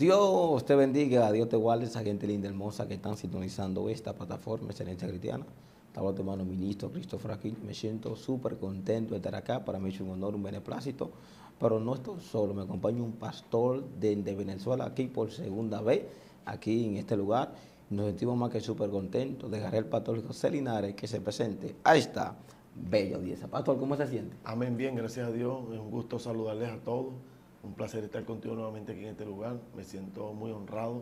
Dios te bendiga, Dios te guarde, esa gente linda, hermosa que están sintonizando esta plataforma, Excelencia Cristiana. Estaba tu hermano ministro Christopher aquí. Me siento súper contento de estar acá. Para mí es un honor, un beneplácito. Pero no estoy solo, me acompaña un pastor de Venezuela aquí por segunda vez, aquí en este lugar. Nos sentimos más que súper contentos. Dejaré el pastor José Linares que se presente a esta bella audiencia. Pastor, ¿cómo se siente? Amén, bien, gracias a Dios. Es un gusto saludarles a todos. Un placer estar contigo nuevamente aquí en este lugar. Me siento muy honrado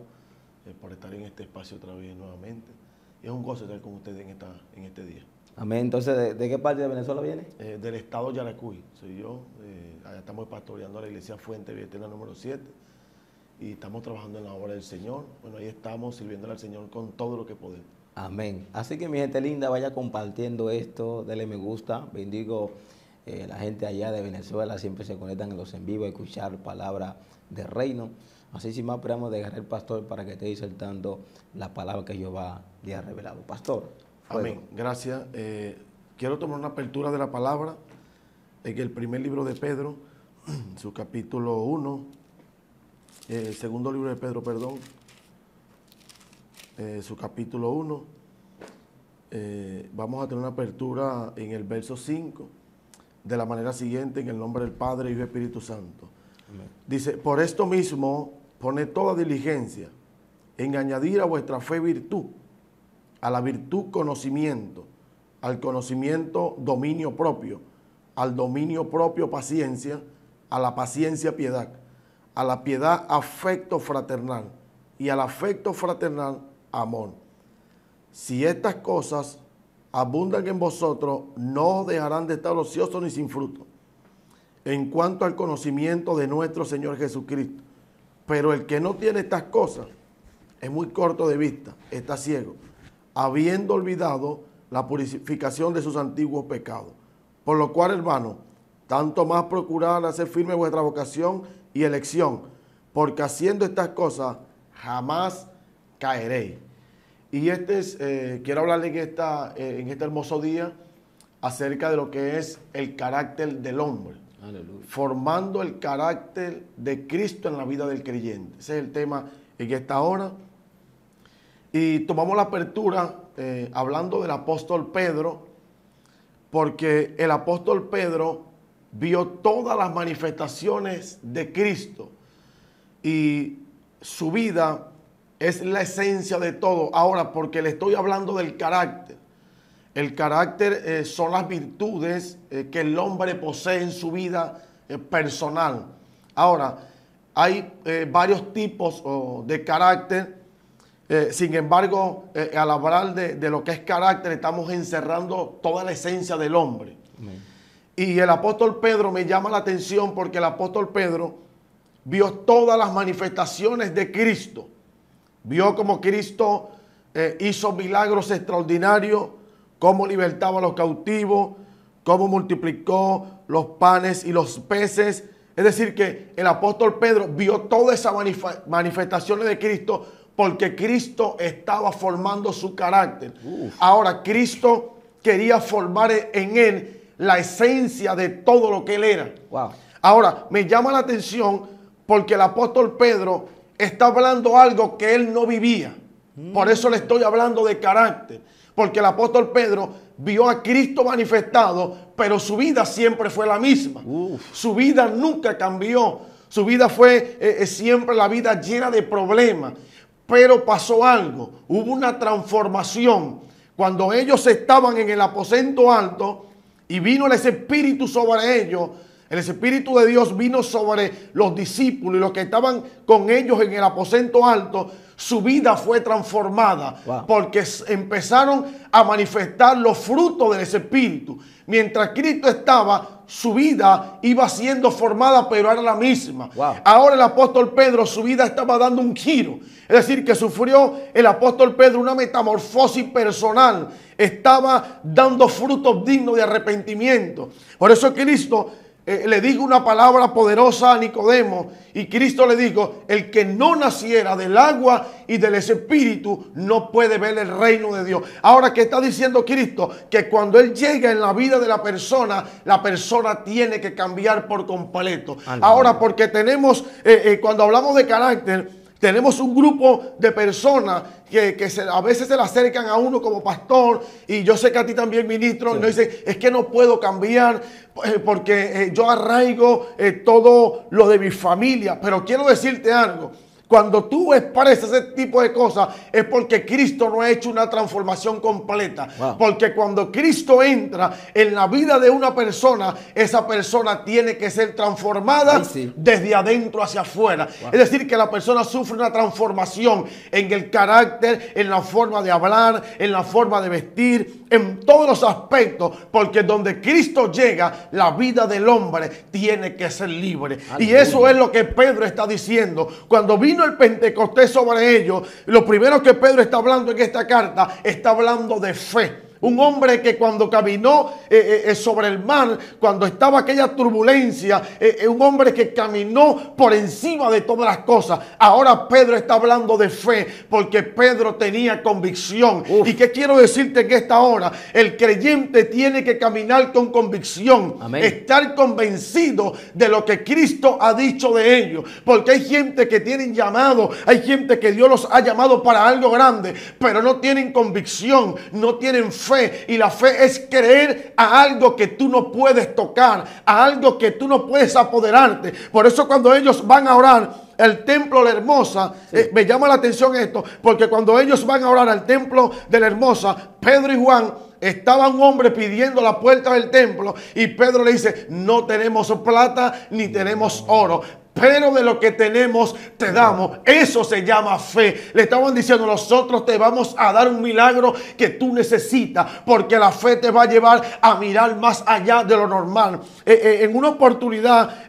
por estar en este espacio otra vez nuevamente. Y es un gozo estar con ustedes en este día. Amén. Entonces, ¿de qué parte de Venezuela viene? Del estado Yaracuy, soy yo. Allá estamos pastoreando la iglesia Fuente Vietina número 7 y estamos trabajando en la obra del Señor. Bueno, ahí estamos sirviéndole al Señor con todo lo que podemos. Amén. Así que mi gente linda, vaya compartiendo esto, denle me gusta, bendigo la gente allá de Venezuela, siempre se conectan en los en vivo a escuchar palabra de reino. Así sin más, esperamos dejar el pastor para que esté disertando la palabra que Jehová le ha revelado. Pastor. Amén. Gracias. Quiero tomar una apertura de la palabra en el primer libro de Pedro, su capítulo 1, segundo libro de Pedro, perdón, su capítulo 1. Vamos a tener una apertura en el verso 5, de la manera siguiente, en el nombre del Padre, Hijo y Espíritu Santo. Amén. Dice, por esto mismo, poned toda diligencia en añadir a vuestra fe virtud, a la virtud conocimiento, al conocimiento dominio propio, al dominio propio paciencia, a la paciencia piedad, a la piedad afecto fraternal y al afecto fraternal amor. Si estas cosas abundan en vosotros, no os dejarán de estar ociosos ni sin fruto, en cuanto al conocimiento de nuestro Señor Jesucristo. Pero el que no tiene estas cosas es muy corto de vista, está ciego, habiendo olvidado la purificación de sus antiguos pecados. Por lo cual, hermano, tanto más procurar hacer firme vuestra vocación y elección, porque haciendo estas cosas jamás caeréis. Y quiero hablarle en este hermoso día acerca de lo que es el carácter del hombre. Aleluya. Formando el carácter de Cristo en la vida del creyente. Ese es el tema en esta hora. Y tomamos la apertura hablando del apóstol Pedro, porque el apóstol Pedro vio todas las manifestaciones de Cristo y su vida es la esencia de todo. Ahora, porque le estoy hablando del carácter. El carácter son las virtudes que el hombre posee en su vida personal. Ahora, hay varios tipos de carácter. Sin embargo, al hablar de lo que es carácter, estamos encerrando toda la esencia del hombre. Amén. Y el apóstol Pedro me llama la atención porque el apóstol Pedro vio todas las manifestaciones de Cristo. Vio cómo Cristo hizo milagros extraordinarios, cómo libertaba a los cautivos, cómo multiplicó los panes y los peces. Es decir, que el apóstol Pedro vio todas esas manifestaciones de Cristo porque Cristo estaba formando su carácter. Ahora, Cristo quería formar en él la esencia de todo lo que él era. Wow. Ahora, me llama la atención porque el apóstol Pedro está hablando algo que él no vivía. Por eso le estoy hablando de carácter. Porque el apóstol Pedro vio a Cristo manifestado, pero su vida siempre fue la misma. Su vida nunca cambió. Su vida fue siempre la vida llena de problemas. Pero pasó algo. Hubo una transformación. Cuando ellos estaban en el aposento alto y vino ese espíritu sobre ellos, el Espíritu de Dios vino sobre los discípulos y los que estaban con ellos en el aposento alto, su vida fue transformada. Wow. Porque empezaron a manifestar los frutos de ese Espíritu. Mientras Cristo estaba, su vida iba siendo formada, pero era la misma. Wow. Ahora el apóstol Pedro, su vida estaba dando un giro. Es decir, que sufrió el apóstol Pedro una metamorfosis personal. Estaba dando frutos dignos de arrepentimiento. Por eso Cristo le dijo una palabra poderosa a Nicodemo y Cristo le dijo, el que no naciera del agua y del espíritu no puede ver el reino de Dios. Ahora, ¿qué está diciendo Cristo? Que cuando Él llega en la vida de la persona tiene que cambiar por completo. Ahora, porque tenemos, cuando hablamos de carácter, Tenemos un grupo de personas que a veces se le acercan a uno como pastor, y yo sé que a ti también, ministro, sí. Y nos dicen, es que no puedo cambiar porque yo arraigo todo lo de mi familia. Pero quiero decirte algo. Cuando tú expresas ese tipo de cosas es porque Cristo no ha hecho una transformación completa. Wow. Porque cuando Cristo entra en la vida de una persona, esa persona tiene que ser transformada desde adentro hacia afuera. Wow. Es decir, que la persona sufre una transformación en el carácter, en la forma de hablar, en la forma de vestir, en todos los aspectos. Porque donde Cristo llega, la vida del hombre tiene que ser libre. Aleluya. Y eso es lo que Pedro está diciendo. Cuando vino el Pentecostés sobre ellos, lo primero que Pedro está hablando en esta carta, está hablando de fe. Un hombre que cuando caminó sobre el mar, cuando estaba aquella turbulencia, un hombre que caminó por encima de todas las cosas. Ahora Pedro está hablando de fe, porque Pedro tenía convicción. Uf. ¿Y qué quiero decirte en esta hora? El creyente tiene que caminar con convicción. Amén. Estar convencido de lo que Cristo ha dicho de ellos. Porque hay gente que tienen llamado, hay gente que Dios los ha llamado para algo grande, pero no tienen convicción, no tienen fe. Y la fe es creer a algo que tú no puedes tocar, a algo que tú no puedes apoderarte. Por eso cuando ellos van a orar el templo de la Hermosa, me llama la atención esto, porque cuando ellos van a orar al templo de la Hermosa, Pedro y Juan, estaba un hombre pidiendo la puerta del templo, y Pedro le dice, no tenemos plata ni tenemos oro, pero de lo que tenemos te damos. Eso se llama fe. Le estaban diciendo, nosotros te vamos a dar un milagro que tú necesitas, porque la fe te va a llevar a mirar más allá de lo normal. En una oportunidad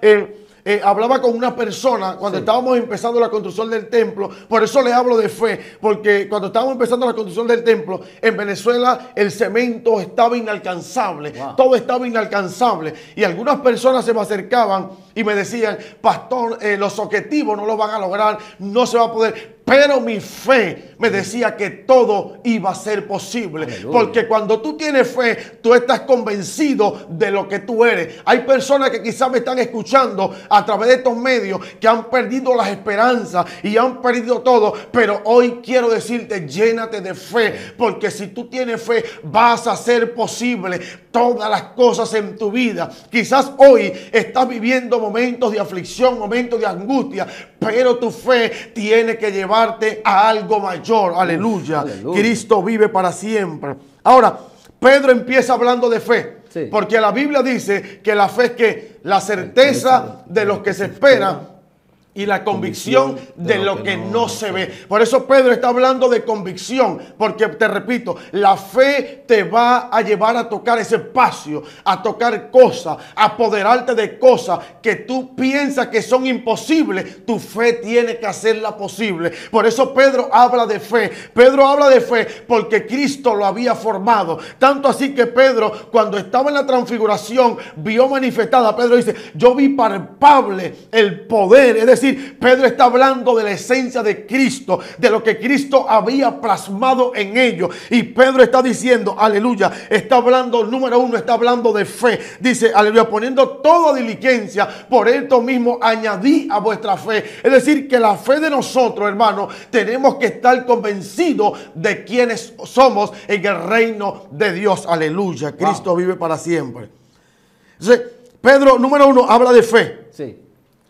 hablaba con una persona cuando estábamos empezando la construcción del templo. Por eso le hablo de fe, porque cuando estábamos empezando la construcción del templo en Venezuela, el cemento estaba inalcanzable. Wow. Todo estaba inalcanzable, y algunas personas se me acercaban y me decían, pastor, los objetivos no lo van a lograr, no se va a poder. Pero mi fe me decía que todo iba a ser posible. Aleluya. Porque cuando tú tienes fe, tú estás convencido de lo que tú eres. Hay personas que quizás me están escuchando a través de estos medios que han perdido las esperanzas y han perdido todo. Pero hoy quiero decirte, llénate de fe. Porque si tú tienes fe, vas a hacer posible todas las cosas en tu vida. Quizás hoy estás viviendo momentos de aflicción, momentos de angustia, pero tu fe tiene que llevarte a algo mayor. Aleluya. Aleluya. Cristo vive para siempre. Ahora, Pedro empieza hablando de fe. Sí. Porque la Biblia dice que la fe es que la certeza de lo que se espera y la convicción de lo que no se ve. Por eso Pedro está hablando de convicción, porque te repito, la fe te va a llevar a tocar ese espacio, a tocar cosas, a apoderarte de cosas que tú piensas que son imposibles. Tu fe tiene que hacerla posible. Por eso Pedro habla de fe. Pedro habla de fe porque Cristo lo había formado. Tanto así que Pedro, cuando estaba en la transfiguración, vio manifestada. Pedro dice, yo vi palpable el poder, es decir, Pedro está hablando de la esencia de Cristo, de lo que Cristo había plasmado en ellos. Y Pedro está diciendo, aleluya, está hablando, número uno, está hablando de fe. Dice, aleluya, poniendo toda diligencia, por esto mismo añadí a vuestra fe. Es decir, que la fe de nosotros, hermanos, tenemos que estar convencidos de quiénes somos en el reino de Dios. Aleluya, Cristo vive para siempre. Entonces, Pedro, número uno, habla de fe. Sí.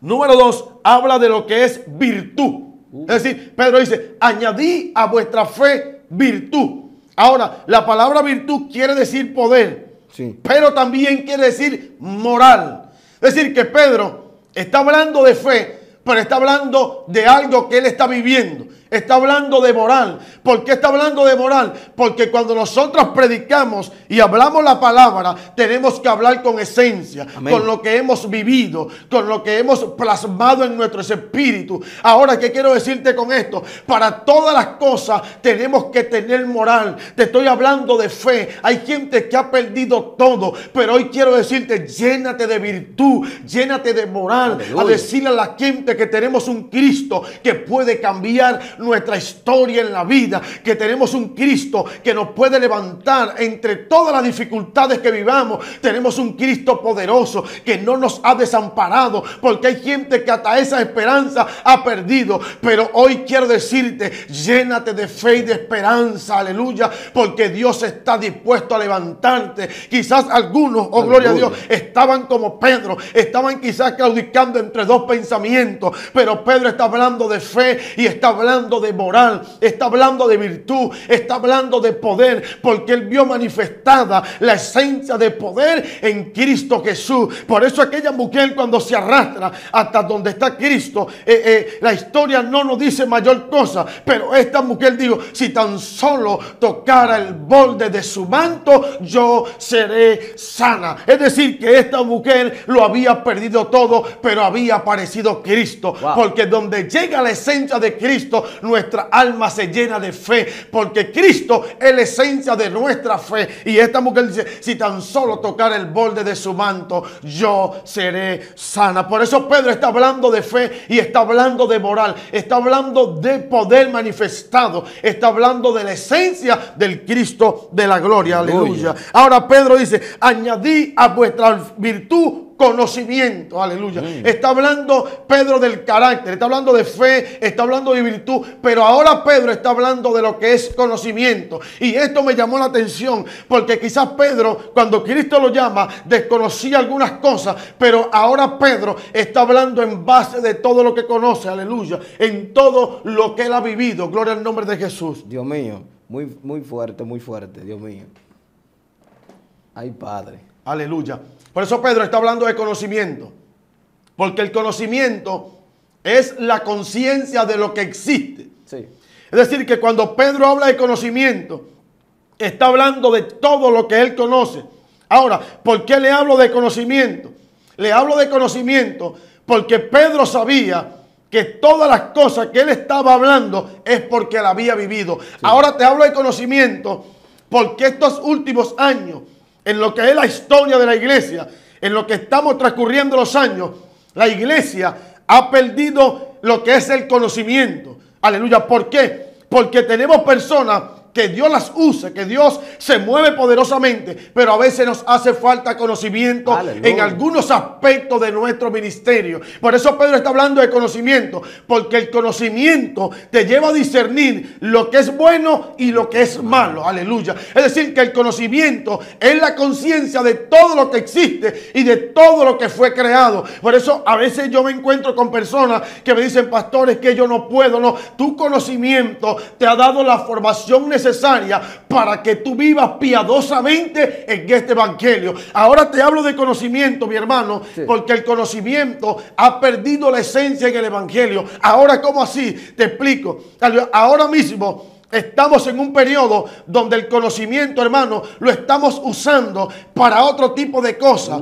Número dos, habla de lo que es virtud. Es decir, Pedro dice, añadí a vuestra fe virtud. Ahora, la palabra virtud quiere decir poder, sí, pero también quiere decir moral. Es decir, que Pedro está hablando de fe, pero está hablando de algo que él está viviendo. Está hablando de moral. ¿Por qué está hablando de moral? Porque cuando nosotros predicamos y hablamos la palabra, tenemos que hablar con esencia, amén, con lo que hemos vivido, con lo que hemos plasmado en nuestro espíritu. Ahora, ¿qué quiero decirte con esto? Para todas las cosas tenemos que tener moral. Te estoy hablando de fe. Hay gente que ha perdido todo, pero hoy quiero decirte, llénate de virtud, llénate de moral. Aleluya. A decirle a la gente que tenemos un Cristo que puede cambiar nuestra historia en la vida, que tenemos un Cristo que nos puede levantar entre todas las dificultades que vivamos. Tenemos un Cristo poderoso que no nos ha desamparado, porque hay gente que hasta esa esperanza ha perdido. Pero hoy quiero decirte, llénate de fe y de esperanza, aleluya, porque Dios está dispuesto a levantarte. Quizás algunos, oh gloria a Dios, estaban como Pedro, estaban quizás claudicando entre dos pensamientos, pero Pedro está hablando de fe y está hablando de moral, está hablando de virtud, está hablando de poder, porque él vio manifestada la esencia de poder en Cristo Jesús. Por eso aquella mujer, cuando se arrastra hasta donde está Cristo, la historia no nos dice mayor cosa, pero esta mujer dijo, si tan solo tocara el borde de su manto, yo seré sana. Es decir, que esta mujer lo había perdido todo, pero había aparecido Cristo. Wow. Porque donde llega la esencia de Cristo, nuestra alma se llena de fe, porque Cristo es la esencia de nuestra fe. Y esta mujer dice, si tan solo tocara el borde de su manto, yo seré sana. Por eso Pedro está hablando de fe y está hablando de moral, está hablando de poder manifestado, está hablando de la esencia del Cristo de la gloria. Aleluya. Ahora Pedro dice, añadí a vuestra virtud conocimiento, aleluya. Está hablando Pedro del carácter, está hablando de fe, está hablando de virtud, pero ahora Pedro está hablando de lo que es conocimiento. Y esto me llamó la atención, porque quizás Pedro, cuando Cristo lo llama, desconocía algunas cosas, pero ahora Pedro está hablando en base de todo lo que conoce, aleluya, en todo lo que él ha vivido. Gloria al nombre de Jesús. Dios mío, muy fuerte, Dios mío. Ay, Padre. Aleluya. Por eso Pedro está hablando de conocimiento, porque el conocimiento es la conciencia de lo que existe. Sí. Es decir, que cuando Pedro habla de conocimiento, está hablando de todo lo que él conoce. Ahora, ¿por qué le hablo de conocimiento? Le hablo de conocimiento porque Pedro sabía que todas las cosas que él estaba hablando es porque la había vivido. Sí. Ahora te hablo de conocimiento porque estos últimos años, en lo que es la historia de la iglesia, en lo que estamos transcurriendo los años, la iglesia ha perdido lo que es el conocimiento. Aleluya. ¿Por qué? Porque tenemos personas que Dios las usa, que Dios se mueve poderosamente, pero a veces nos hace falta conocimiento. Aleluya. En algunos aspectos de nuestro ministerio. Por eso Pedro está hablando de conocimiento, porque el conocimiento te lleva a discernir lo que es bueno y lo que es malo. Aleluya. Es decir, que el conocimiento es la conciencia de todo lo que existe y de todo lo que fue creado. Por eso a veces yo me encuentro con personas que me dicen, pastores, que yo no puedo. No, tu conocimiento te ha dado la formación necesaria para que tú vivas piadosamente en este evangelio. Ahora te hablo de conocimiento, mi hermano, sí, porque el conocimiento ha perdido la esencia en el evangelio. Ahora, ¿cómo así? Te explico. Ahora mismo estamos en un periodo donde el conocimiento, hermano, lo estamos usando para otro tipo de cosas.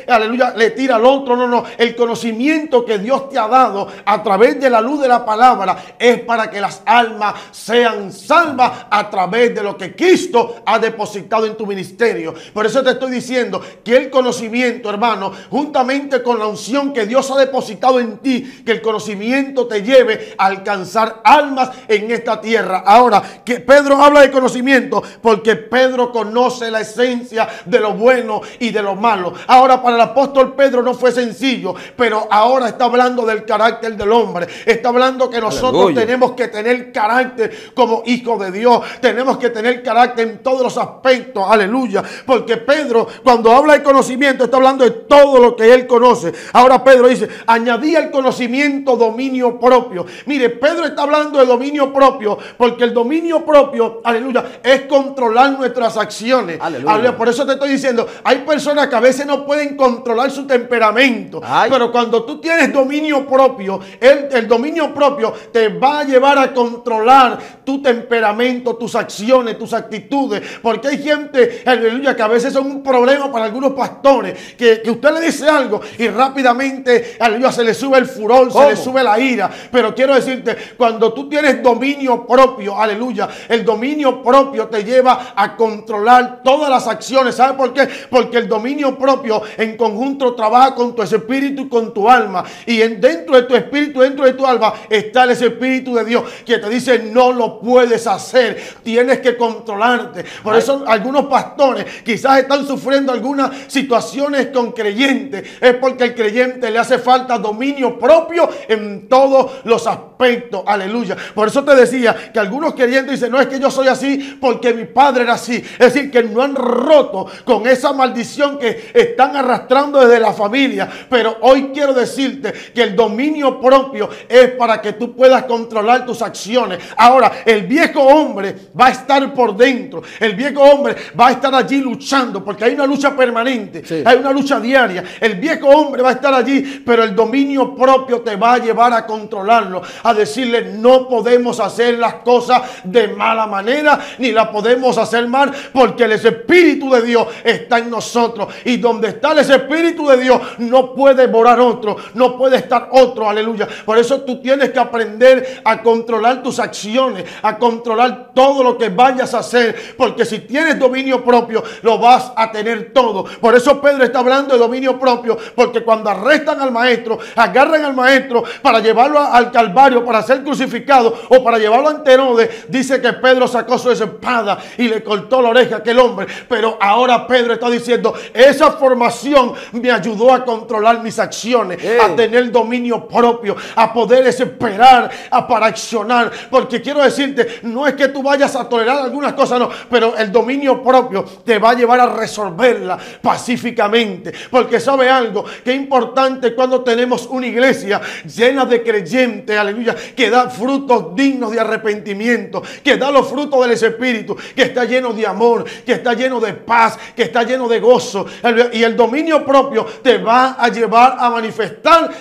Aleluya, le tira al otro. No. El conocimiento que Dios te ha dado a través de la luz de la palabra es para que las almas sean salvas a través de lo que Cristo ha depositado en tu ministerio. Por eso te estoy diciendo que el conocimiento, hermano, juntamente con la unción que Dios ha depositado en ti, que el conocimiento te lleve a alcanzar almas en esta tierra. Ahora, que Pedro habla de conocimiento porque Pedro conoce la esencia de lo bueno y de lo malo. Ahora, para el apóstol Pedro no fue sencillo, pero ahora está hablando del carácter del hombre. Está hablando que nosotros tenemos que tener carácter como hijos de Dios. Tenemos que tener carácter en todos los aspectos. Aleluya. Porque Pedro, cuando habla de conocimiento, está hablando de todo lo que él conoce. Ahora Pedro dice, añadí al conocimiento dominio propio. Mire, Pedro está hablando de dominio propio porque el dominio propio, aleluya, es controlar nuestras acciones. Aleluya. Por eso te estoy diciendo, hay personas que a veces no pueden controlar su temperamento. Pero cuando tú tienes dominio propio, el dominio propio te va a llevar a controlar tu temperamento, tus acciones, tus actitudes. Porque hay gente, aleluya, que a veces son un problema para algunos pastores, que usted le dice algo y rápidamente, aleluya, se le sube el furor, se le sube la ira. Pero quiero decirte, cuando tú tienes dominio propio, propio, aleluya, el dominio propio te lleva a controlar todas las acciones. ¿Sabe por qué? Porque el dominio propio en conjunto trabaja con tu espíritu y con tu alma. Y dentro de tu espíritu, dentro de tu alma, está ese espíritu de Dios que te dice: no lo puedes hacer, tienes que controlarte. Por eso algunos pastores quizás están sufriendo algunas situaciones con creyentes. Es porque al creyente le hace falta dominio propio en todos los aspectos. Aleluya. Por eso te decía que algunos creyentes dicen: no, es que yo soy así porque mi padre era así. Es decir, que no han roto con esa maldición que están arrastrando desde la familia. Pero hoy quiero decirte que el dominio propio es para que tú puedas controlar tus acciones. Ahora, el viejo hombre va a estar por dentro. El viejo hombre va a estar allí luchando, porque hay una lucha permanente, sí, hay una lucha diaria. El viejo hombre va a estar allí, pero el dominio propio te va a llevar a controlarlo, a decirle: no podemos hacer las cosas de mala manera, ni la podemos hacer mal, porque el Espíritu de Dios está en nosotros. Y donde está el Espíritu de Dios, no puede morar otro, no puede estar otro. Aleluya. Por eso tú tienes que aprender a controlar tus acciones, a controlar todo lo que vayas a hacer, porque si tienes dominio propio, lo vas a tener todo. Por eso Pedro está hablando de dominio propio, porque cuando arrestan al maestro, agarran al maestro para llevarlo al Calvario, para ser crucificado, o para llevarlo ante Herodes, dice que Pedro sacó su espada y le cortó la oreja a aquel hombre. Pero ahora Pedro está diciendo: esa formación me ayudó a controlar mis acciones, a tener dominio propio, a poder esperar, para accionar. Porque quiero decirte, no es que tú vayas a tolerar algunas cosas, no, pero el dominio propio te va a llevar a resolverla pacíficamente. Porque sabe algo, que es importante cuando tenemos una iglesia llena de creyentes, aleluya, que da frutos dignos de arrepentimiento, que da los frutos del Espíritu, que está lleno de amor, que está lleno de paz, que está lleno de gozo. Y el dominio propio te va a llevar a manifestar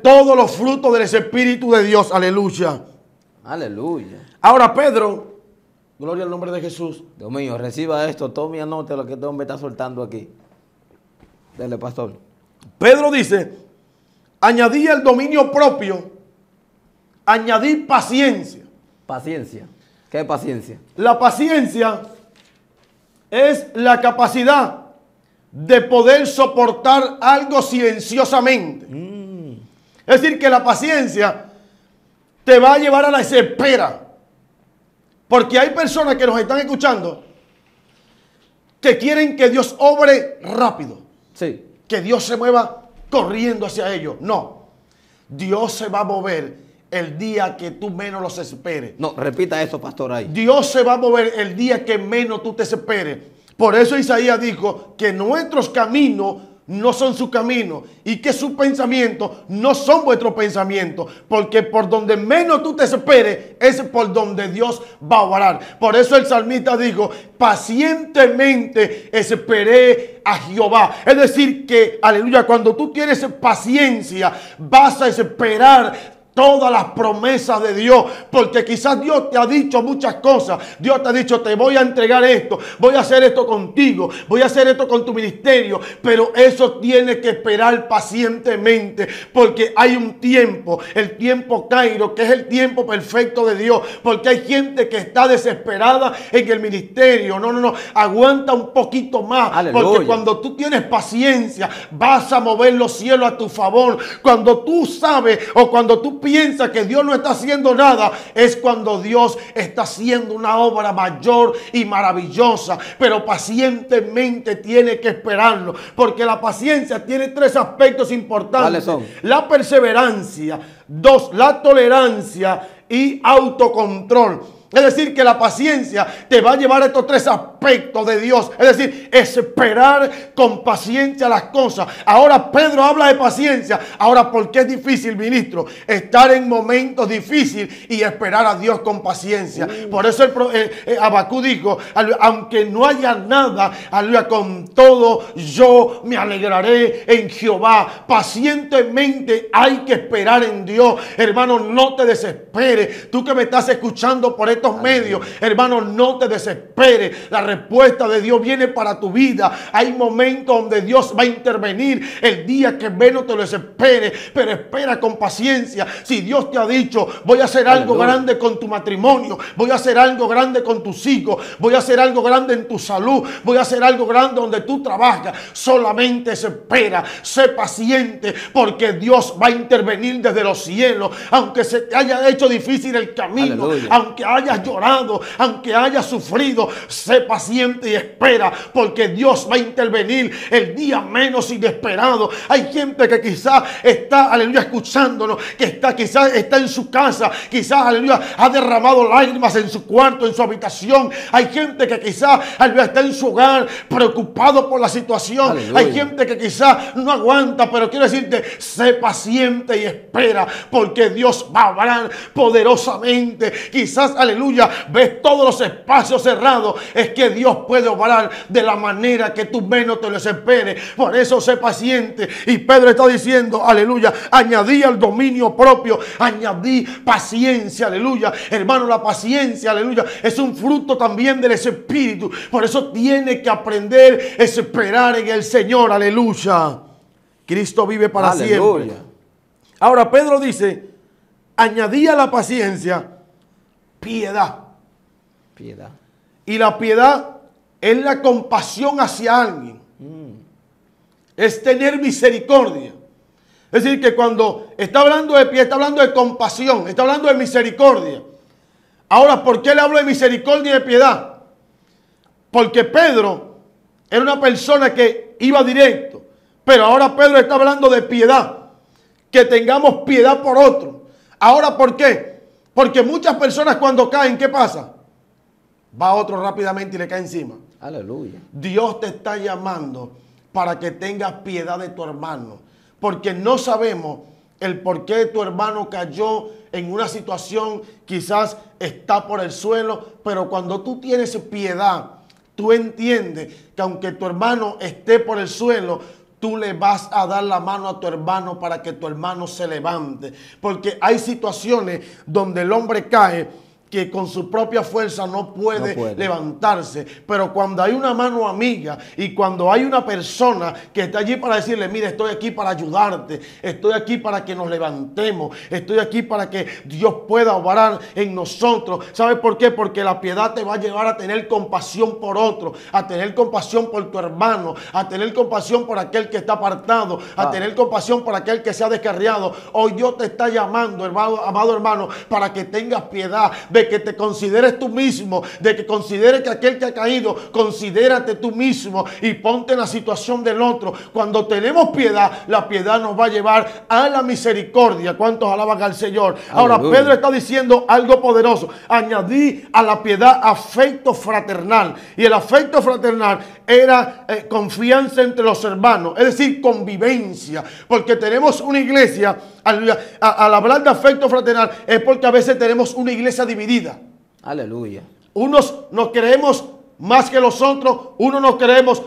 todos los frutos del Espíritu de Dios. Aleluya. Aleluya. Ahora Pedro, gloria al nombre de Jesús. Dios mío, reciba esto, tome anote lo que este hombre está soltando aquí. Dele, pastor. Pedro dice: añadí el dominio propio, añadí paciencia. Paciencia. ¿Qué es paciencia? La paciencia es la capacidad de poder soportar algo silenciosamente. Es decir, que la paciencia te va a llevar a la espera. Porque hay personas que nos están escuchando que quieren que Dios obre rápido. Sí. Que Dios se mueva corriendo hacia ellos. No. Dios se va a mover el día que tú menos los esperes. No, repita eso, pastor, ahí. Dios se va a mover el día que menos tú te esperes. Por eso Isaías dijo que nuestros caminos no son su camino y que sus pensamientos no son vuestros pensamientos, porque por donde menos tú te esperes es por donde Dios va a obrar. Por eso el salmista dijo: pacientemente esperé a Jehová. Es decir que, aleluya, cuando tú tienes paciencia vas a esperar todas las promesas de Dios, porque quizás Dios te ha dicho muchas cosas. Dios te ha dicho: te voy a entregar esto, voy a hacer esto contigo, voy a hacer esto con tu ministerio, pero eso tiene que esperar pacientemente, porque hay un tiempo, el tiempo Cairo, que es el tiempo perfecto de Dios. Porque hay gente que está desesperada en el ministerio. No, aguanta un poquito más. Aleluya. Porque cuando tú tienes paciencia vas a mover los cielos a tu favor. Cuando tú sabes, o cuando tú piensa que Dios no está haciendo nada, es cuando Dios está haciendo una obra mayor y maravillosa. Pero pacientemente tiene que esperarlo, porque la paciencia tiene tres aspectos importantes. ¿Cuáles son? La perseverancia, 2, la tolerancia y autocontrol. Es decir, que la paciencia te va a llevar a estos tres aspectos de Dios. Es decir, esperar con paciencia las cosas. Ahora Pedro habla de paciencia. Ahora, ¿por qué es difícil, ministro? Estar en momentos difíciles y esperar a Dios con paciencia. Por eso Habacuc dijo: aunque no haya nada, aleluya, con todo yo me alegraré en Jehová. Pacientemente hay que esperar en Dios. Hermano, no te desesperes. Tú que me estás escuchando por estos medios, hermano, no te desesperes. La respuesta de Dios viene para tu vida. Hay momentos donde Dios va a intervenir el día que menos te lo espere, pero espera con paciencia. Si Dios te ha dicho, voy a hacer algo grande con tu matrimonio, voy a hacer algo grande con tus hijos, voy a hacer algo grande en tu salud, voy a hacer algo grande donde tú trabajas, solamente se espera, sé paciente, porque Dios va a intervenir desde los cielos. Aunque se te haya hecho difícil el camino, aunque hayas llorado, aunque hayas sufrido, sé paciente y espera, porque Dios va a intervenir el día menos inesperado. Hay gente que quizás está, aleluya, escuchándonos, que quizás está en su casa, quizás, aleluya, ha derramado lágrimas en su cuarto, en su habitación. Hay gente que quizás, aleluya, está en su hogar preocupado por la situación. Aleluya. Hay gente que quizás no aguanta, pero quiero decirte, sé paciente y espera, porque Dios va a obrar poderosamente. Quizás, aleluya, ves todos los espacios cerrados, es que Dios puede obrar de la manera que tú menos te lo esperes. Por eso sé paciente. Y Pedro está diciendo, aleluya, añadí al dominio propio, añadí paciencia, aleluya. Hermano, la paciencia, aleluya, es un fruto también del Espíritu. Por eso tiene que aprender a esperar en el Señor, aleluya. Cristo vive para siempre. Ahora Pedro dice, añadí a la paciencia piedad. Piedad. Y la piedad es la compasión hacia alguien. Es tener misericordia. Es decir, que cuando está hablando de piedad, está hablando de compasión, está hablando de misericordia. Ahora, ¿por qué le hablo de misericordia y de piedad? Porque Pedro era una persona que iba directo. Pero ahora Pedro está hablando de piedad. Que tengamos piedad por otro. Ahora, ¿por qué? Porque muchas personas cuando caen, ¿qué pasa? Va otro rápidamente y le cae encima. Aleluya. Dios te está llamando para que tengas piedad de tu hermano. Porque no sabemos el por qué tu hermano cayó en una situación, quizás está por el suelo, pero cuando tú tienes piedad, tú entiendes que aunque tu hermano esté por el suelo, tú le vas a dar la mano a tu hermano para que tu hermano se levante. Porque hay situaciones donde el hombre cae que con su propia fuerza no puede levantarse. Pero cuando hay una mano amiga y cuando hay una persona que está allí para decirle, mire, estoy aquí para ayudarte, estoy aquí para que nos levantemos, estoy aquí para que Dios pueda obrar en nosotros. ¿Sabes por qué? Porque la piedad te va a llevar a tener compasión por otro, a tener compasión por tu hermano, a tener compasión por aquel que está apartado, a tener compasión por aquel que se ha descarriado. Hoy Dios te está llamando, hermano, amado hermano, para que tengas piedad, de que te consideres tú mismo, de que consideres que aquel que ha caído, considérate tú mismo y ponte en la situación del otro. Cuando tenemos piedad, la piedad nos va a llevar a la misericordia. ¿Cuántos alaban al Señor? Ahora Pedro está diciendo algo poderoso. Añadí a la piedad afecto fraternal. Y el afecto fraternal era confianza entre los hermanos, es decir, convivencia. Porque tenemos una iglesia, al hablar de afecto fraternal, es porque a veces tenemos una iglesia dividida. Aleluya. Unos nos creemos más que los otros, unos nos creemos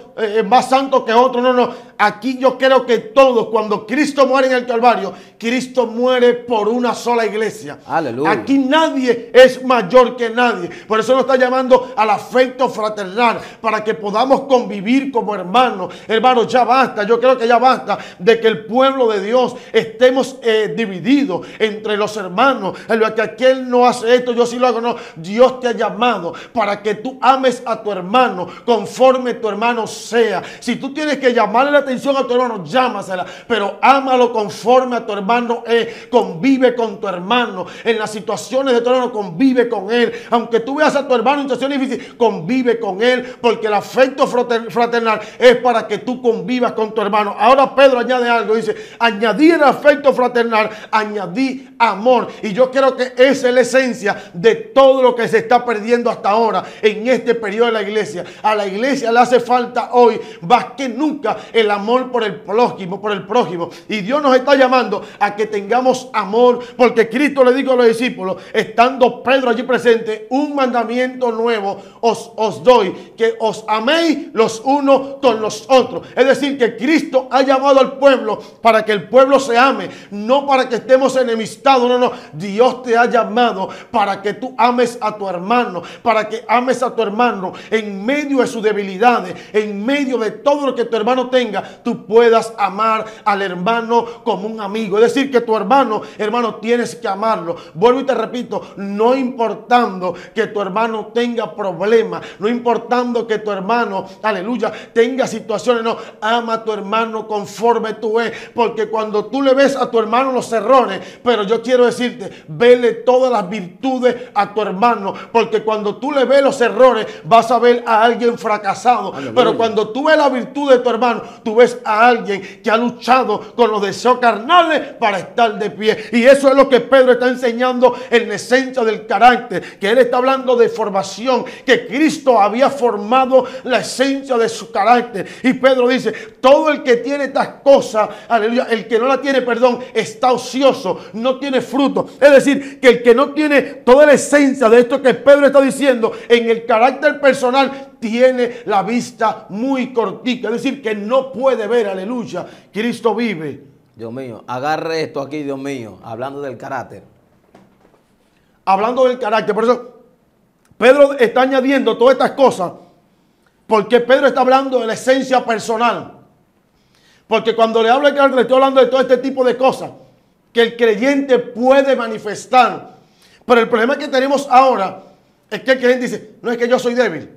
más santos que otros. No. Aquí yo creo que todos, cuando Cristo muere en el Calvario, Cristo muere por una sola iglesia. Aleluya. Aquí nadie es mayor que nadie. Por eso nos está llamando al afecto fraternal, para que podamos convivir como hermanos. Hermanos, ya basta. Yo creo que ya basta de que el pueblo de Dios estemos divididos entre los hermanos. Que aquel no hace esto, yo sí lo hago. No, Dios te ha llamado para que tú ames a tu hermano conforme tu hermano sea. Si tú tienes que llamarle la atención a tu hermano, llámasela, pero ámalo conforme a tu hermano es. Convive con tu hermano en las situaciones de tu hermano, convive con él. Aunque tú veas a tu hermano en situaciones difíciles, convive con él, porque el afecto fraternal es para que tú convivas con tu hermano. Ahora Pedro añade algo, dice, añadí el afecto fraternal, añadí amor. Y yo creo que esa es la esencia de todo lo que se está perdiendo hasta ahora en este periodo de la iglesia. A la iglesia le hace falta hoy más que nunca el amor por el prójimo. Y Dios nos está llamando a que tengamos amor, porque Cristo le dijo a los discípulos, estando Pedro allí presente, un mandamiento nuevo os doy, que os améis los unos con los otros. Es decir, que Cristo ha llamado al pueblo para que el pueblo se ame, no para que estemos enemistados. No. Dios te ha llamado para que tú ames a tu hermano, para que ames a tu hermano en medio de sus debilidades, en medio de todo lo que tu hermano tenga, tú puedas amar al hermano como un amigo. Es decir, que tu hermano, tienes que amarlo. Vuelvo y te repito, no importando que tu hermano tenga problemas, no importando que tu hermano, aleluya, tenga situaciones, no, ama a tu hermano conforme tú es, porque cuando tú le ves a tu hermano los errores, pero yo quiero decirte, vele todas las virtudes a tu hermano, porque cuando tú le ves los errores, vas a ver a alguien fracasado. Aleluya. Pero cuando tú ves la virtud de tu hermano, tú ves a alguien que ha luchado con los deseos carnales para estar de pie. Y eso es lo que Pedro está enseñando en la esencia del carácter, que él está hablando de formación, que Cristo había formado la esencia de su carácter. Y Pedro dice, todo el que tiene estas cosas, aleluya, el que no la tiene, perdón, está ocioso, no tiene fruto. Es decir, que el que no tiene toda la esencia de esto que Pedro está diciendo en el carácter personal, tiene la vista muy cortica. Es decir, que no puede ver, aleluya, Cristo vive. Dios mío, agarre esto aquí, Dios mío, hablando del carácter. Hablando del carácter, por eso Pedro está añadiendo todas estas cosas, porque Pedro está hablando de la esencia personal. Porque cuando le hablo del carácter, le estoy hablando de todo este tipo de cosas que el creyente puede manifestar. Pero el problema que tenemos ahora es que el creyente dice, no, es que yo soy débil.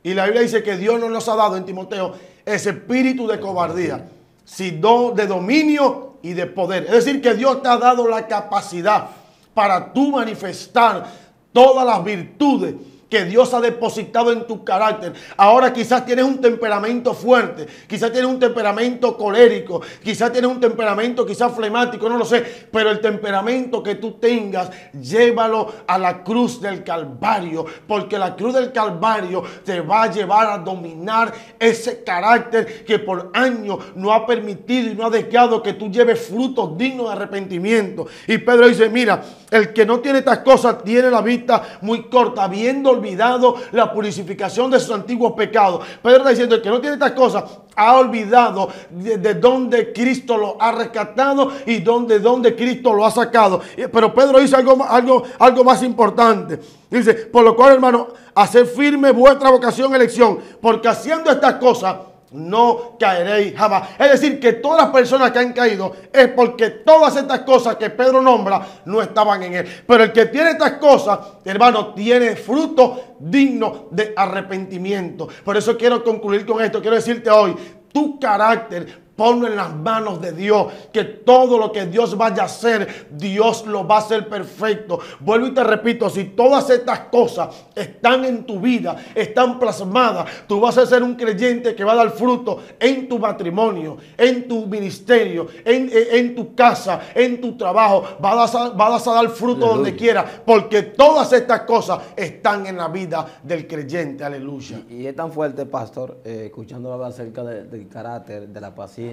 Y la Biblia dice que Dios no nos ha dado en Timoteo ese espíritu de cobardía, sino de dominio y de poder. Es decir, que Dios te ha dado la capacidad para tú manifestar todas las virtudes que Dios ha depositado en tu carácter. Ahora quizás tienes un temperamento fuerte, quizás tienes un temperamento colérico, quizás tienes un temperamento quizás flemático, no lo sé, pero el temperamento que tú tengas, llévalo a la cruz del Calvario, porque la cruz del Calvario te va a llevar a dominar ese carácter que por años no ha permitido y no ha dejado que tú lleves frutos dignos de arrepentimiento. Y Pedro dice, mira, el que no tiene estas cosas tiene la vista muy corta, habiendo olvidado la purificación de sus antiguos pecados. Pedro está diciendo, el que no tiene estas cosas ha olvidado de dónde Cristo lo ha rescatado y dónde Cristo lo ha sacado. Pero Pedro dice algo más importante. Dice, por lo cual, hermano, haced firme vuestra vocación y elección, porque haciendo estas cosas no caeréis jamás. Es decir, que todas las personas que han caído es porque todas estas cosas que Pedro nombra no estaban en él. Pero el que tiene estas cosas, hermano, tiene fruto digno de arrepentimiento. Por eso quiero concluir con esto. Quiero decirte hoy, tu carácter, ponlo en las manos de Dios, que todo lo que Dios vaya a hacer, Dios lo va a hacer perfecto. Vuelvo y te repito, si todas estas cosas están en tu vida, están plasmadas, tú vas a ser un creyente que va a dar fruto en tu matrimonio, en tu ministerio, en tu casa, en tu trabajo. Vas a dar fruto donde quiera, porque todas estas cosas están en la vida del creyente. Aleluya. Y es tan fuerte, pastor, escuchándolo hablar acerca del carácter, de la paciencia,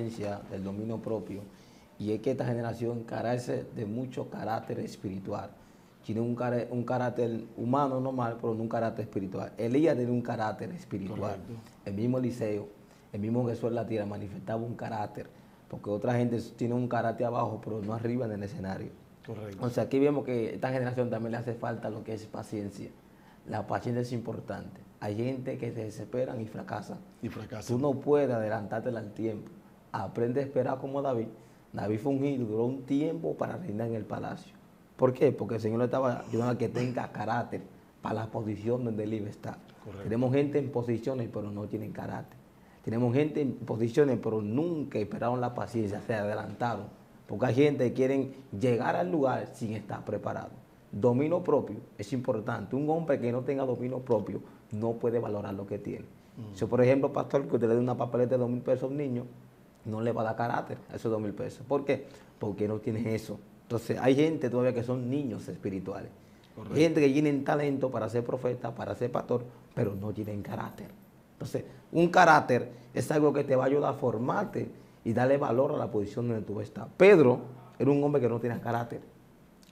del dominio propio, y es que esta generación carece de mucho carácter espiritual. Tiene un carácter humano normal, pero no un carácter espiritual. Elías tiene un carácter espiritual. Correcto. El mismo Eliseo, el mismo Jesús en la tierra manifestaba un carácter, porque otra gente tiene un carácter abajo, pero no arriba en el escenario. Correcto. O sea, aquí vemos que a esta generación también le hace falta lo que es paciencia. La paciencia es importante. Hay gente que se desesperan y fracasan. Tú no puedes adelantarte al tiempo. Aprende a esperar como David. David fue ungido, duró un tiempo para reinar en el palacio. ¿Por qué? Porque el Señor le estaba ayudando a que tenga carácter para la posición donde él iba a estar. Correcto. Tenemos gente en posiciones, pero no tienen carácter. Tenemos gente en posiciones, pero nunca esperaron la paciencia, se adelantaron. Porque hay gente que quieren llegar al lugar sin estar preparado. Dominio propio es importante. Un hombre que no tenga dominio propio no puede valorar lo que tiene. Si, por ejemplo, pastor, que usted le dé una papeleta de 2.000 pesos a un niño, no le va a dar carácter a esos 2.000 pesos. ¿Por qué? Porque no tiene eso. Entonces, hay gente todavía que son niños espirituales. Correcto. Hay gente que tienen talento para ser profeta, para ser pastor, pero no tienen carácter. Entonces, un carácter es algo que te va a ayudar a formarte y darle valor a la posición donde tú estás. Pedro era un hombre que no tenía carácter.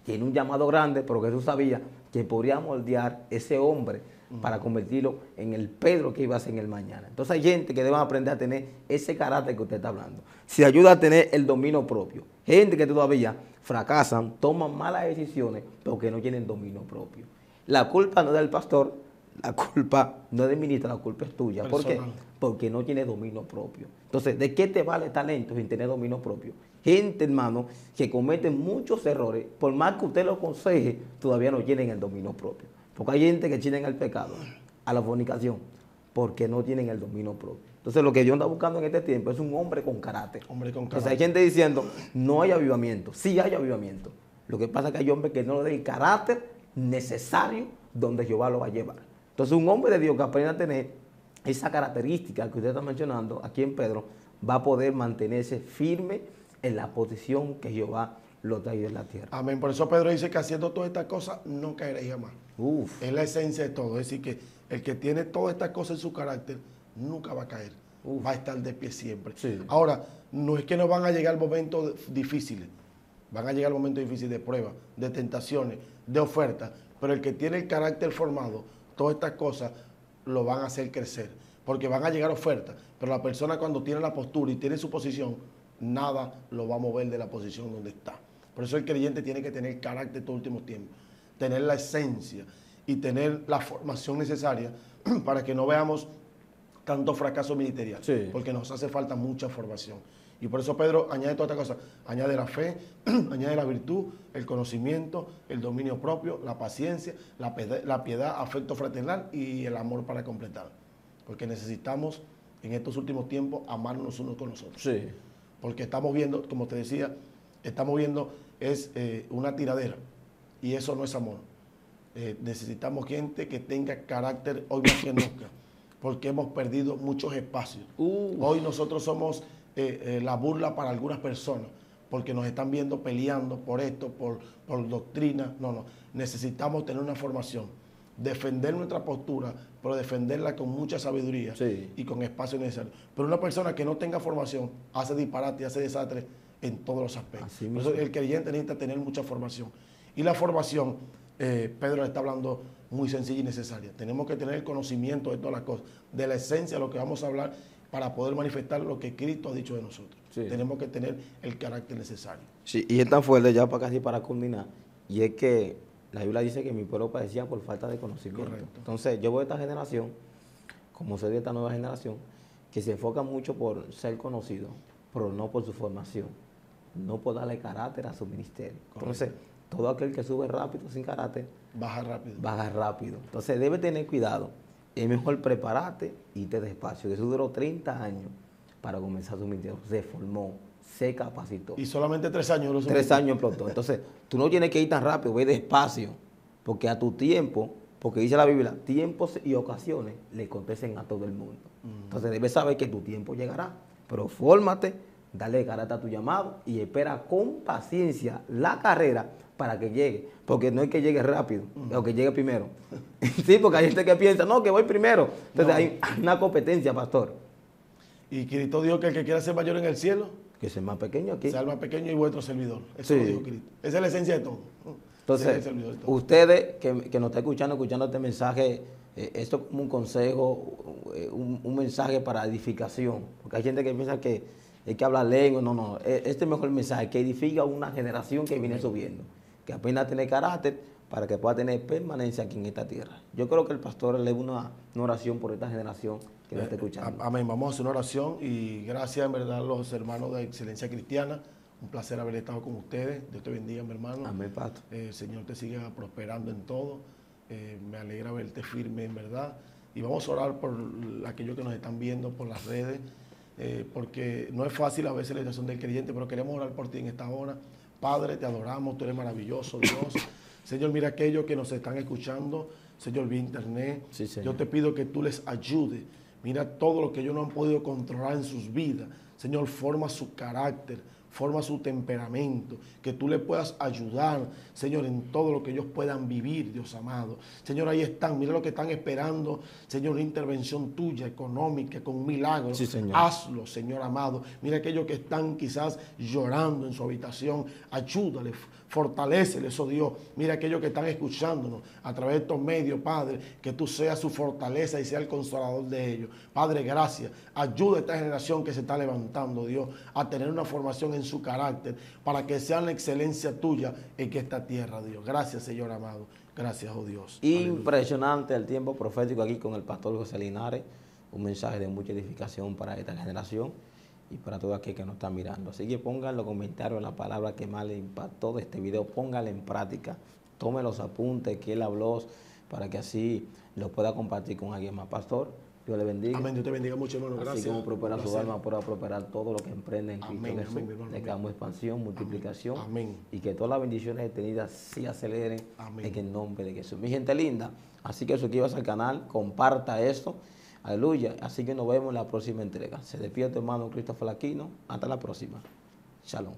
Tiene un llamado grande, pero Jesús sabía que podría moldear ese hombre para convertirlo en el Pedro que iba a ser en el mañana. Entonces hay gente que debe aprender a tener ese carácter que usted está hablando. Se ayuda a tener el dominio propio. Gente que todavía fracasan, toman malas decisiones porque no tienen dominio propio. La culpa no es del pastor, la culpa no es del ministro, la culpa es tuya. ¿Por qué? Personal. Porque no tiene dominio propio. Entonces, ¿de qué te vale talento sin tener dominio propio? Gente, hermano, que comete muchos errores, por más que usted lo aconseje, todavía no tienen el dominio propio. Porque hay gente que tienen al pecado, a la fornicación, porque no tienen el dominio propio. Entonces, lo que Dios anda buscando en este tiempo es un hombre con carácter. Hombre con Entonces, carácter. hay gente diciendo, no hay avivamiento. Sí hay avivamiento. Lo que pasa es que hay hombres que no le den el carácter necesario donde Jehová lo va a llevar. Entonces, un hombre de Dios que aprenda a tener esa característica que usted está mencionando aquí en Pedro, va a poder mantenerse firme en la posición que Jehová lo trae en la tierra. Amén. Por eso Pedro dice que haciendo todas estas cosas no caeréis jamás. Uf. Es la esencia de todo. Es decir, que el que tiene todas estas cosas en su carácter nunca va a caer. Uf. Va a estar de pie siempre. Sí. Ahora, no es que no van a llegar momentos difíciles. Van a llegar momentos difíciles de pruebas, de tentaciones, de ofertas. Pero el que tiene el carácter formado, todas estas cosas lo van a hacer crecer. Porque van a llegar ofertas. Pero la persona cuando tiene la postura y tiene su posición, nada lo va a mover de la posición donde está. Por eso el creyente tiene que tener carácter estos últimos tiempos, tener la esencia y tener la formación necesaria para que no veamos tanto fracaso ministerial, Sí. porque nos hace falta mucha formación. Y por eso Pedro añade toda esta cosa, añade la fe, añade la virtud, el conocimiento, el dominio propio, la paciencia, la piedad, afecto fraternal y el amor para completar. Porque necesitamos en estos últimos tiempos amarnos unos con los otros. Sí. Porque estamos viendo, como te decía, estamos viendo es una tiradera y eso no es amor. Necesitamos gente que tenga carácter hoy más que nunca, porque hemos perdido muchos espacios. Hoy nosotros somos la burla para algunas personas, porque nos están viendo peleando por esto, por doctrina. No, necesitamos tener una formación, defender nuestra postura, pero defenderla con mucha sabiduría y con espacio necesario. Pero una persona que no tenga formación hace disparate, hace desastre en todos los aspectos. Por eso el creyente necesita tener mucha formación. Y la formación, Pedro le está hablando muy sencilla y necesaria. Tenemos que tener el conocimiento de todas las cosas, de la esencia de lo que vamos a hablar para poder manifestar lo que Cristo ha dicho de nosotros. Sí. Tenemos que tener el carácter necesario. Sí, y es tan fuerte ya para casi para culminar, y es que la Biblia dice que mi pueblo padecía por falta de conocimiento. Correcto. Entonces, yo veo esta generación, como soy de esta nueva generación, que se enfoca mucho por ser conocido, pero no por su formación, no por darle carácter a su ministerio. Entonces, todo aquel que sube rápido, sin carácter, Baja rápido. baja rápido. Entonces, debe tener cuidado. Es mejor prepararte y irte despacio. Eso duró 30 años para comenzar su ministerio. Se formó, se capacitó. Y solamente 3 años. Lo 3 años explotó. Entonces, tú no tienes que ir tan rápido, ve despacio, porque a tu tiempo, porque dice la Biblia, tiempos y ocasiones le acontecen a todo el mundo. Entonces, debes saber que tu tiempo llegará, pero fórmate, dale carácter a tu llamado y espera con paciencia la carrera para que llegue, porque no es que llegue rápido, o que llegue primero. Sí, porque hay gente que piensa, no, que voy primero. Entonces, hay una competencia, pastor. Y Cristo dijo que el que quiera ser mayor en el cielo, Que es el más pequeño aquí. sea el más pequeño y vuestro servidor. Eso Sí. lo dijo Cristo. Esa es la esencia de todo. Entonces, Ese es el servidor de todo. ustedes que nos están escuchando este mensaje, esto es como un consejo, un mensaje para edificación. Porque hay gente que piensa que hay que hablar lengua. No. Este es el mejor mensaje, que edifica una generación que viene subiendo, que aprenda a tener carácter para que pueda tener permanencia aquí en esta tierra. Yo creo que el pastor le una oración por esta generación que nos está escuchando. Amén. Vamos a hacer una oración y gracias en verdad a los hermanos de Excelencia Cristiana. Un placer haber estado con ustedes. Dios te bendiga, mi hermano. Amén, pastor. El Señor te siga prosperando en todo. Me alegra verte firme, en verdad. Y vamos a orar por aquellos que nos están viendo por las redes, porque no es fácil a veces la situación del creyente, pero queremos orar por ti en esta hora. Padre, te adoramos, tú eres maravilloso, Dios. Señor, mira aquellos que nos están escuchando, Señor, vía internet. Sí, Señor. Yo te pido que tú les ayudes. Mira todo lo que ellos no han podido controlar en sus vidas. Señor, forma su carácter, forma su temperamento, que tú le puedas ayudar, Señor, en todo lo que ellos puedan vivir, Dios amado. Señor, ahí están, mira lo que están esperando, Señor, una intervención tuya, económica, con milagros. Sí, Señor. Hazlo, Señor amado. Mira aquellos que están quizás llorando en su habitación, ayúdale, fortaléceles, oh Dios. Mira aquellos que están escuchándonos a través de estos medios, Padre, que tú seas su fortaleza y sea el consolador de ellos. Padre, gracias. Ayuda a esta generación que se está levantando. levantando, Dios, a tener una formación en su carácter, para que sea la excelencia tuya en que esta tierra, Dios. Gracias, Señor amado. Gracias, oh Dios. Impresionante el tiempo profético aquí con el pastor José Linares. Un mensaje de mucha edificación para esta generación y para todo aquel que nos está mirando. Así que pongan en los comentarios la palabra que más le impactó de este video, póngala en práctica, tome los apuntes que él habló para que así lo pueda compartir con alguien más. Pastor, Dios le bendiga. Amén, Dios te bendiga mucho, hermano. Gracias. Así como prospera su alma, pueda prosperar todo lo que emprende en Cristo Jesús. Le damos expansión, multiplicación. Amén. Y que todas las bendiciones tenidas se aceleren en el nombre de Jesús. Mi gente linda, así que suscríbase al canal, comparta esto. Aleluya. Así que nos vemos en la próxima entrega. Se despide tu hermano Christopher Aquino. Hasta la próxima. Shalom.